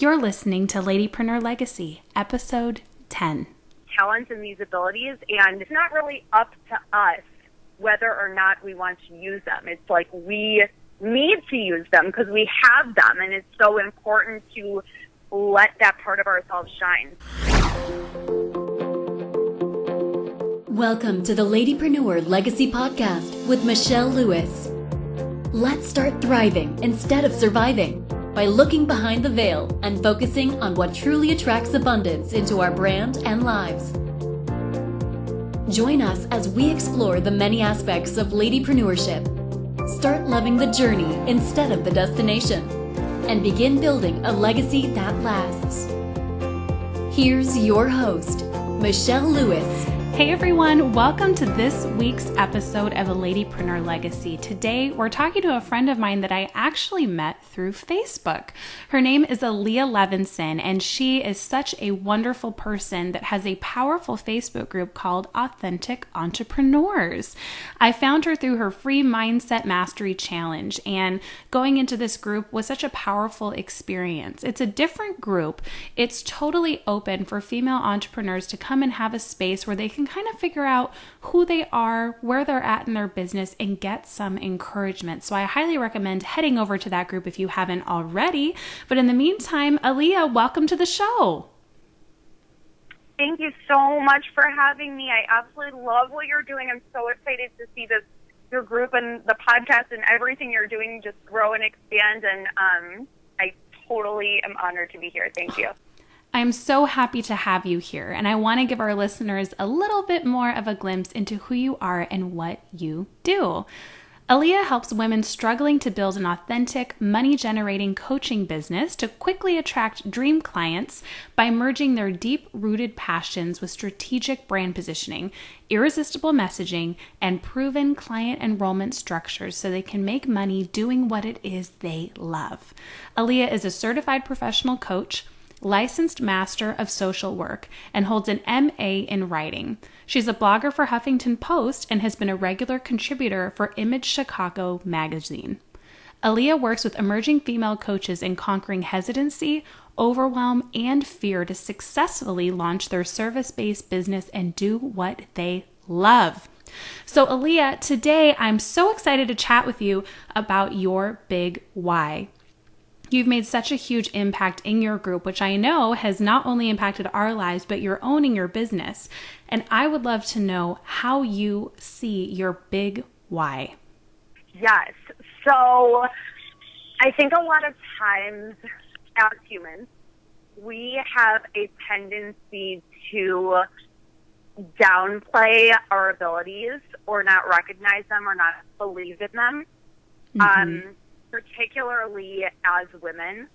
You're listening to Ladypreneur Legacy, Episode 10. Talents and these abilities, and it's not really up to us whether or not we want to use them. It's like we need to use them because we have them, and it's so important to let that part of ourselves shine. Welcome to the Ladypreneur Legacy Podcast with Michelle Lewis. Let's start thriving instead of surviving by looking behind the veil and focusing on what truly attracts abundance into our brand and lives. Join us as we explore the many aspects of ladypreneurship. Start loving the journey instead of the destination, and begin building a legacy that lasts. Here's your host, Michelle Lewis. Hey everyone, welcome to this week's episode of A Ladypreneur Legacy. Today, we're talking to a friend of mine that I actually met through Facebook. Her name is ALIYA Levinson, and she is such a wonderful person that has a powerful Facebook group called Authentic Entrepreneurs. I found her through her free Mindset Mastery Challenge, and going into this group was such a powerful experience. It's a different group. It's totally open for female entrepreneurs to come and have a space where they can kind of figure out who they are, where they're at in their business, and get some encouragement. So I highly recommend heading over to that group if you haven't already. But in the meantime, Aliyah, welcome to the show. Thank you so much for having me. I absolutely love what you're doing. I'm so excited to see your group and the podcast and everything you're doing just grow and expand. And I totally am honored to be here. Thank you. I'm so happy to have you here, and I want to give our listeners a little bit more of a glimpse into who you are and what you do. Aliyah helps women struggling to build an authentic, money-generating coaching business to quickly attract dream clients by merging their deep-rooted passions with strategic brand positioning, irresistible messaging, and proven client enrollment structures so they can make money doing what it is they love. Aliyah is a certified professional coach, licensed master of social work, and holds an MA in writing. She's a blogger for Huffington Post and has been a regular contributor for Image Chicago magazine. Aliyah works with emerging female coaches in conquering hesitancy, overwhelm, and fear to successfully launch their service-based business and do what they love. So Aliyah, today I'm so excited to chat with you about your big why. You've made such a huge impact in your group, which I know has not only impacted our lives, but you're owning your business. And I would love to know how you see your big why. Yes. So I think a lot of times as humans, we have a tendency to downplay our abilities or not recognize them or not believe in them. Mm-hmm. Particularly as women,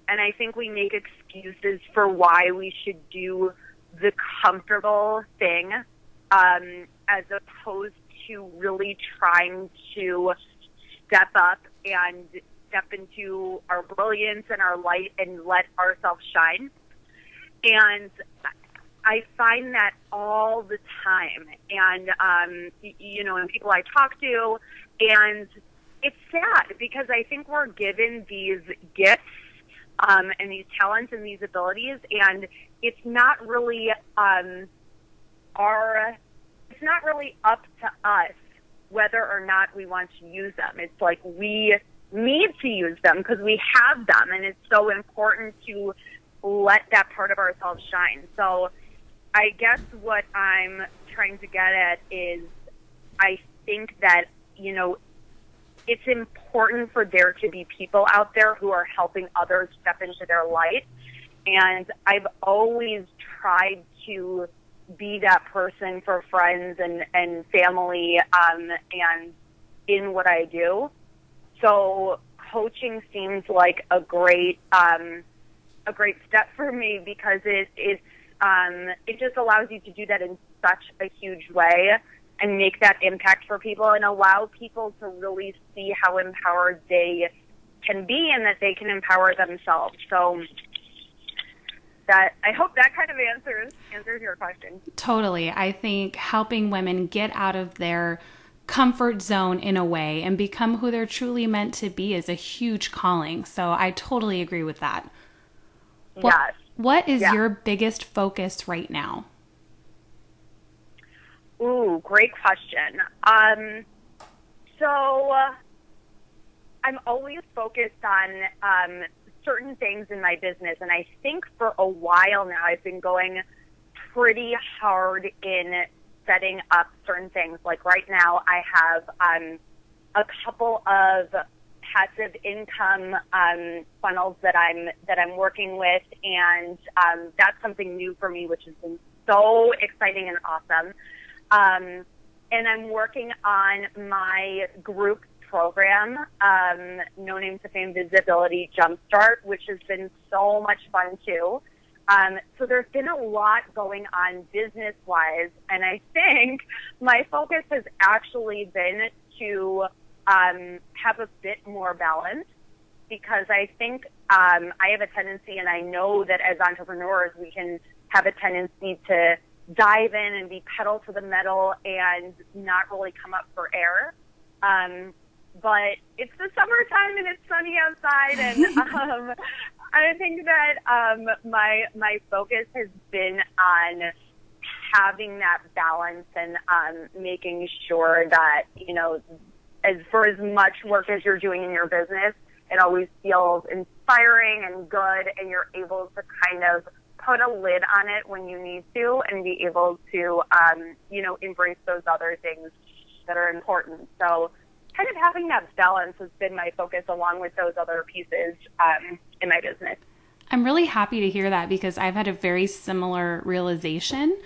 and I think we make excuses for why we should do the comfortable thing as opposed to really trying to step up and step into our brilliance and our light and let ourselves shine. And I find that all the time, and in people I talk to, and it's sad because I think we're given these gifts and these talents and these abilities, and it's not really it's not really up to us whether or not we want to use them. It's like we need to use them because we have them, and it's so important to let that part of ourselves shine. So I guess what I'm trying to get at is I think that, it's important for there to be people out there who are helping others step into their light. And I've always tried to be that person for friends and family and in what I do. So coaching seems like a great step for me because it just allows you to do that in such a huge way and make that impact for people and allow people to really see how empowered they can be and that they can empower themselves. So that I hope that kind of answers your question. Totally. I think helping women get out of their comfort zone in a way and become who they're truly meant to be is a huge calling. So I totally agree with that. Yes. What is your biggest focus right now? Ooh, great question. So I'm always focused on certain things in my business, and I think for a while now I've been going pretty hard in setting up certain things. Like right now I have a couple of passive income funnels that I'm working with, and that's something new for me, which has been so exciting and awesome. And I'm working on my group program, No Name to Fame Invisibility Jumpstart, which has been so much fun too. So there's been a lot going on business-wise, and I think my focus has actually been to have a bit more balance, because I think I have a tendency, and I know that as entrepreneurs we can have a tendency to dive in and be pedal to the metal and not really come up for air. But it's the summertime and it's sunny outside, and I think that my focus has been on having that balance and making sure that, you know, for as much work as you're doing in your business, it always feels inspiring and good, and you're able to kind of put a lid on it when you need to, and be able to, you know, embrace those other things that are important. So kind of having that balance has been my focus, along with those other pieces in my business. I'm really happy to hear that, because I've had a very similar realization,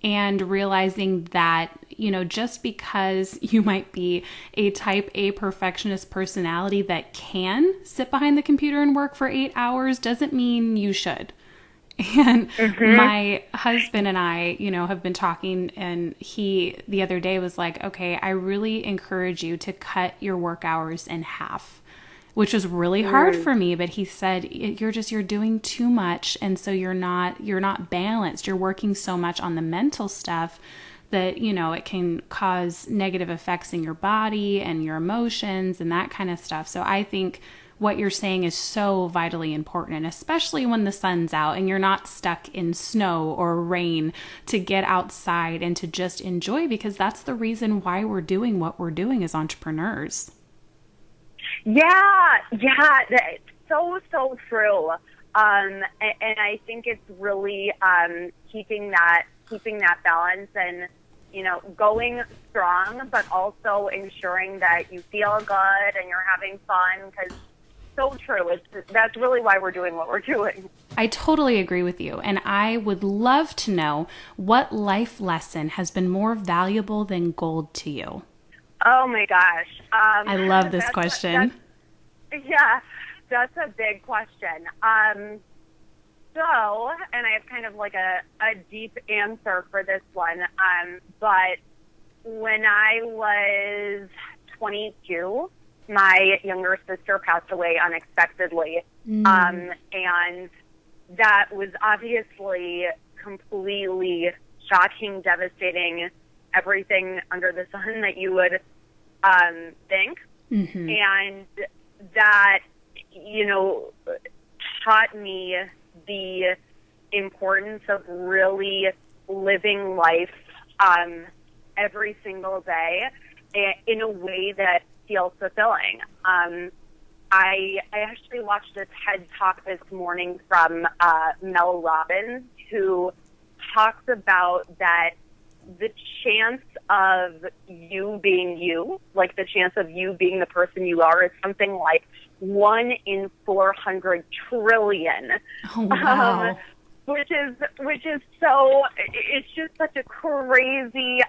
and realizing that, you know, just because you might be a type A perfectionist personality that can sit behind the computer and work for 8 hours doesn't mean you should. And my husband and I, you know, have been talking, and he the other day was like, okay, I really encourage you to cut your work hours in half, which was really hard for me. But he said, you're doing too much. And so you're not balanced. You're working so much on the mental stuff that, you know, it can cause negative effects in your body and your emotions and that kind of stuff. So I think what you're saying is so vitally important, and especially when the sun's out and you're not stuck in snow or rain, to get outside and to just enjoy, because that's the reason why we're doing what we're doing as entrepreneurs. Yeah, that's so true. And I think it's really keeping that balance, and, you know, going strong, but also ensuring that you feel good and you're having fun, because so true. That's really why we're doing what we're doing. I totally agree with you. And I would love to know, what life lesson has been more valuable than gold to you? Oh my gosh. I love this question. That's a big question. So, and I have kind of like a deep answer for this one. But when I was 22, my younger sister passed away unexpectedly. And that was obviously completely shocking, devastating, everything under the sun that you would think. And that, you know, taught me the importance of really living life every single day in a way that feels fulfilling. I actually watched a TED Talk this morning from Mel Robbins, who talks about that the chance of you being you, like the chance of you being the person you are, is something like 1 in 400 trillion. Oh, wow. Which is so, it's just such a crazy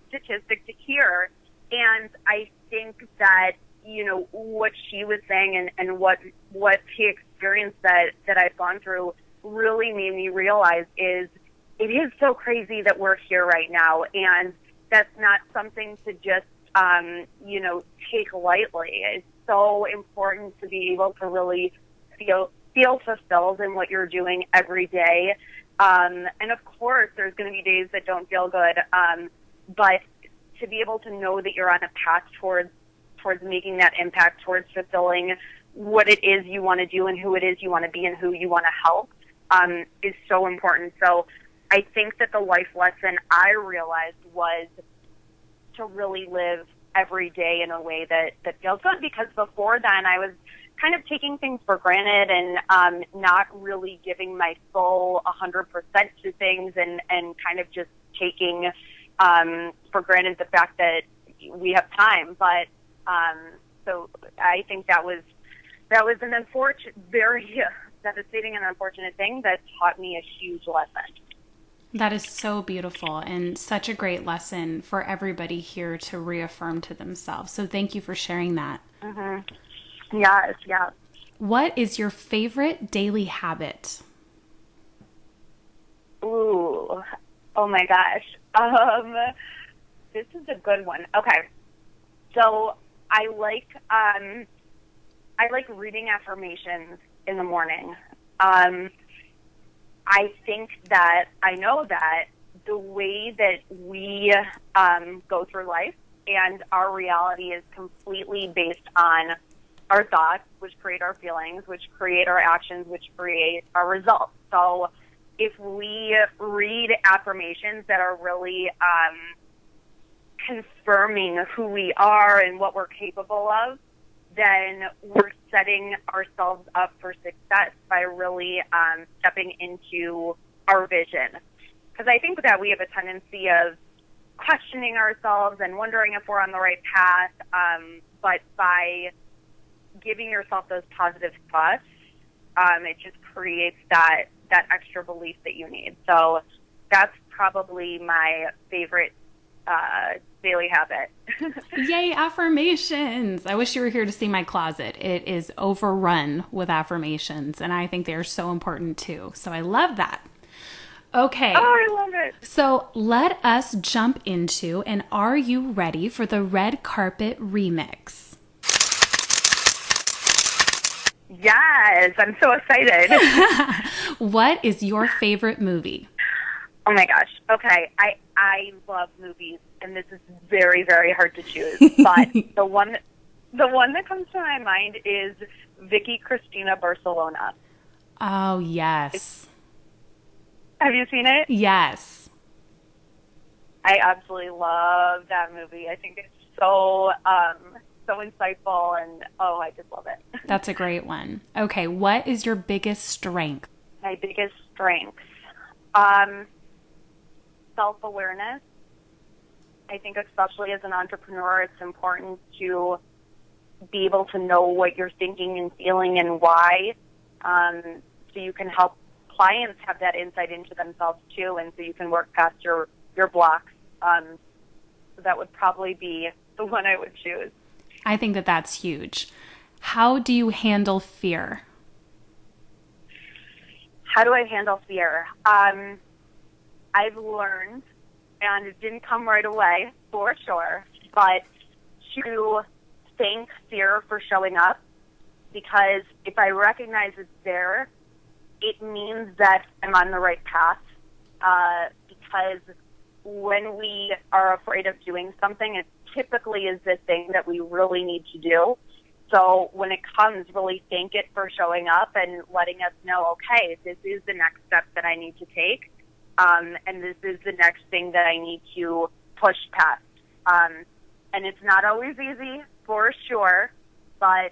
statistic to hear. And I think that, you know, what she was saying and what she experienced that I've gone through really made me realize is, it is so crazy that we're here right now, and that's not something to just, you know, take lightly. It's so important to be able to really feel fulfilled in what you're doing every day. And of course, there's going to be days that don't feel good, but to be able to know that you're on a path towards making that impact, towards fulfilling what it is you want to do and who it is you want to be and who you want to help is so important. So I think that the life lesson I realized was to really live every day in a way that feels good, because before then I was kind of taking things for granted and not really giving my full 100% to things and kind of just taking for granted the fact that we have time. But so I think that was an unfortunate, very devastating and unfortunate thing that taught me a huge lesson. That is so beautiful and such a great lesson for everybody here to reaffirm to themselves. So thank you for sharing that. Mm-hmm. Yes, yeah. What is your favorite daily habit? Ooh, oh my gosh. This is a good one. Okay. So I like reading affirmations in the morning. I think that I know that the way that we go through life and our reality is completely based on our thoughts, which create our feelings, which create our actions, which create our results. So if we read affirmations that are really confirming who we are and what we're capable of, then we're setting ourselves up for success by really stepping into our vision. Because I think that we have a tendency of questioning ourselves and wondering if we're on the right path, but by giving yourself those positive thoughts, it just creates that extra belief that you need. So that's probably my favorite daily habit. Yay, affirmations. I wish you were here to see my closet. It is overrun with affirmations, and I think they're so important too. So I love that. Okay. Oh, I love it. So let us jump into, and are you ready for the red carpet remix? Yes, I'm so excited. What is your favorite movie? Oh my gosh. Okay. I love movies, and this is very, very hard to choose. But the one that comes to my mind is Vicky Cristina Barcelona. Oh, yes. Have you seen it? Yes. I absolutely love that movie. I think it's so insightful, and I just love it. That's a great one. Okay, what is your biggest strength? My biggest strength? Self-awareness. I think especially as an entrepreneur, it's important to be able to know what you're thinking and feeling and why, so you can help clients have that insight into themselves too, and so you can work past your blocks. So that would probably be the one I would choose. I think that that's huge. How do you handle fear? How do I handle fear? I've learned, and it didn't come right away, for sure, but to thank fear for showing up, because if I recognize it's there, it means that I'm on the right path, because when we are afraid of doing something, it typically is the thing that we really need to do. So when it comes, really thank it for showing up and letting us know, okay, this is the next step that I need to take. And this is the next thing that I need to push past. And it's not always easy, for sure, but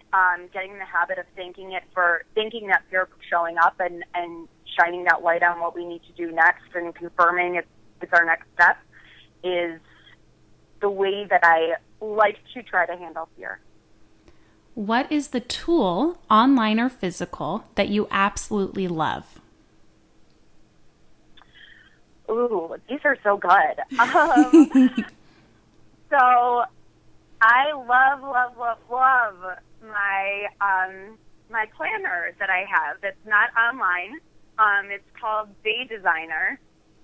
getting in the habit of thanking that fear for showing up and shining that light on what we need to do next and confirming it's our next step is the way that I like to try to handle fear. What is the tool, online or physical, that you absolutely love? Ooh, these are so good. So I love my planner that I have. It's not online. It's called Day Designer,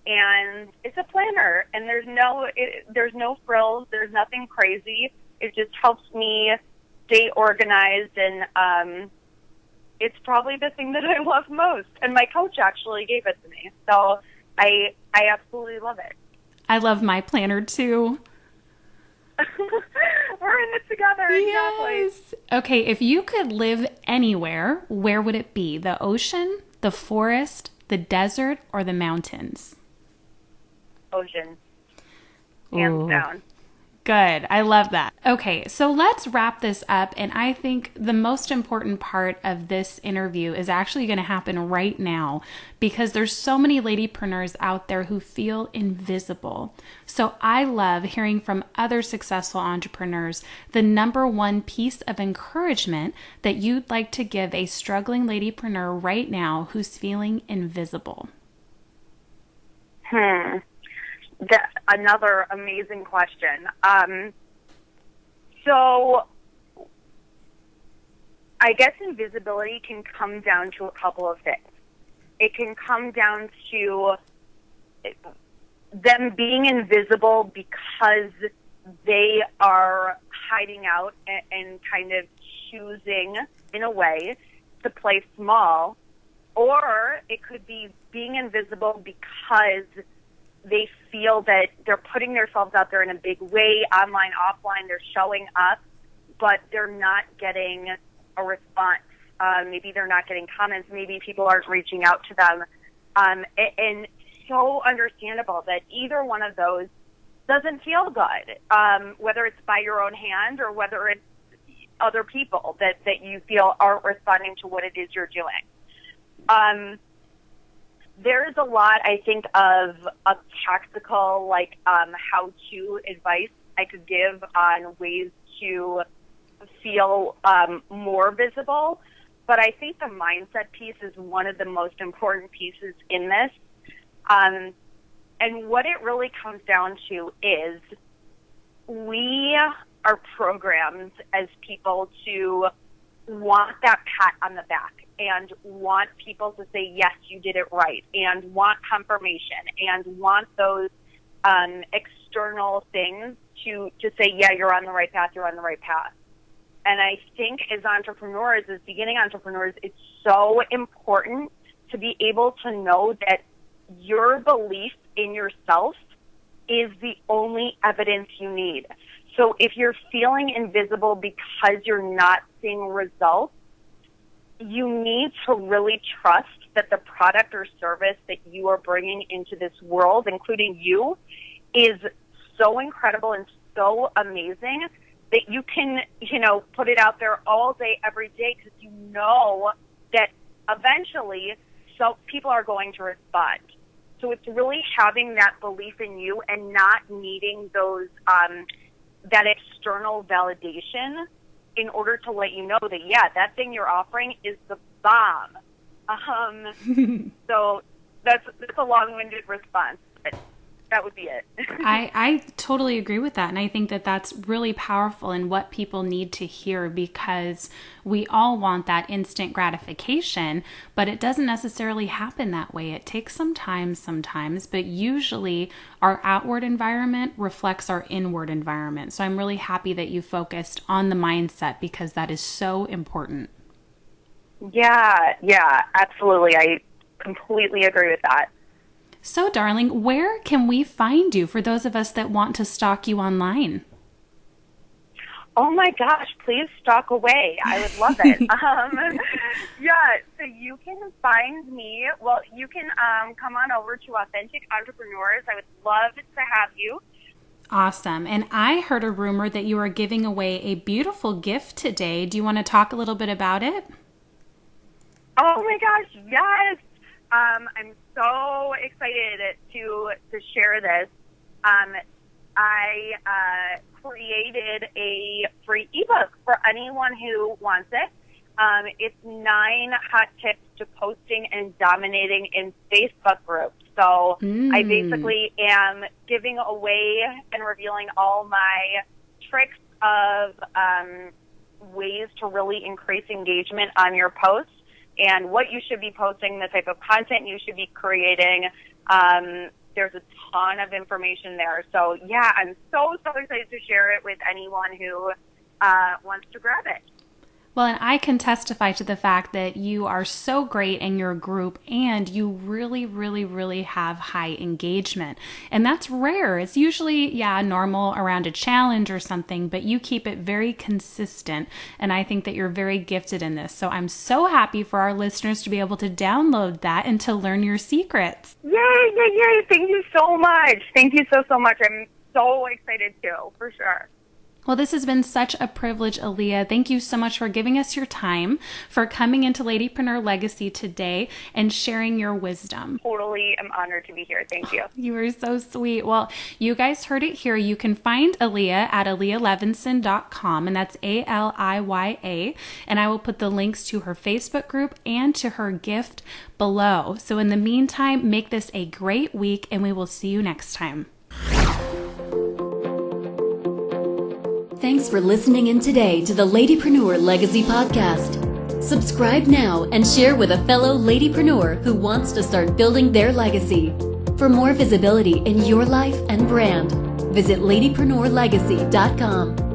and it's a planner. And there's no frills. There's nothing crazy. It just helps me stay organized, and it's probably the thing that I love most. And my coach actually gave it to me, so I absolutely love it. I love my planner too. We're in it together. Exactly. Yes. Okay, if you could live anywhere, where would it be? The ocean, the forest, the desert, or the mountains? Ocean. Hands down. Good. I love that. Okay, so let's wrap this up. And I think the most important part of this interview is actually going to happen right now because there's so many ladypreneurs out there who feel invisible. So I love hearing from other successful entrepreneurs the number one piece of encouragement that you'd like to give a struggling ladypreneur right now who's feeling invisible. Another amazing question. So I guess invisibility can come down to a couple of things. It can come down to them being invisible because they are hiding out and kind of choosing, in a way, to play small. Or it could be being invisible because they feel that they're putting themselves out there in a big way, online, offline, they're showing up, but they're not getting a response. Maybe they're not getting comments. Maybe people aren't reaching out to them. And so understandable that either one of those doesn't feel good, whether it's by your own hand or whether it's other people that you feel aren't responding to what it is you're doing. There's a lot, I think, of tactical, like, how-to advice I could give on ways to feel more visible. But I think the mindset piece is one of the most important pieces in this. And what it really comes down to is we are programmed as people to want that pat on the back and want people to say, yes, you did it right, and want confirmation, and want those external things to say, yeah, you're on the right path, you're on the right path. And I think as entrepreneurs, as beginning entrepreneurs, it's so important to be able to know that your belief in yourself is the only evidence you need. So if you're feeling invisible because you're not seeing results, you need to really trust that the product or service that you are bringing into this world, including you, is so incredible and so amazing that you can, put it out there all day, every day, because you know that eventually people are going to respond. So it's really having that belief in you and not needing those that external validation in order to let you know that, yeah, that thing you're offering is the bomb. So that's a long-winded response, but that would be it. I totally agree with that. And I think that that's really powerful and what people need to hear because we all want that instant gratification, but it doesn't necessarily happen that way. It takes some time sometimes, but usually our outward environment reflects our inward environment. So I'm really happy that you focused on the mindset because that is so important. Yeah, absolutely. I completely agree with that. So, darling, where can we find you for those of us that want to stalk you online? Oh my gosh, please stalk away. I would love it. So you can find me. Well, you can come on over to Authentic Entrepreneurs. I would love to have you. Awesome. And I heard a rumor that you are giving away a beautiful gift today. Do you want to talk a little bit about it? Oh my gosh, yes. I'm so excited to share this. I created a free ebook for anyone who wants it. It's 9 hot tips to posting and dominating in Facebook groups. So I basically am giving away and revealing all my tricks of ways to really increase engagement on your posts and what you should be posting, the type of content you should be creating. There's a ton of information there. So, yeah, I'm so excited to share it with anyone who wants to grab it. Well, and I can testify to the fact that you are so great in your group and you really, really, really have high engagement. And that's rare. It's usually, normal around a challenge or something, but you keep it very consistent. And I think that you're very gifted in this. So I'm so happy for our listeners to be able to download that and to learn your secrets. Yay. Thank you so much. Thank you so much. I'm so excited too, for sure. Well, this has been such a privilege, Aliyah. Thank you so much for giving us your time, for coming into Ladypreneur Legacy today and sharing your wisdom. Totally am honored to be here. Thank you. You are so sweet. Well, you guys heard it here. You can find Aliyah at ALIYALEVINSON.com, and that's ALIYA. And I will put the links to her Facebook group and to her gift below. So in the meantime, make this a great week, and we will see you next time. Thanks for listening in today to the Ladypreneur Legacy Podcast. Subscribe now and share with a fellow Ladypreneur who wants to start building their legacy. For more visibility in your life and brand, visit ladypreneurlegacy.com.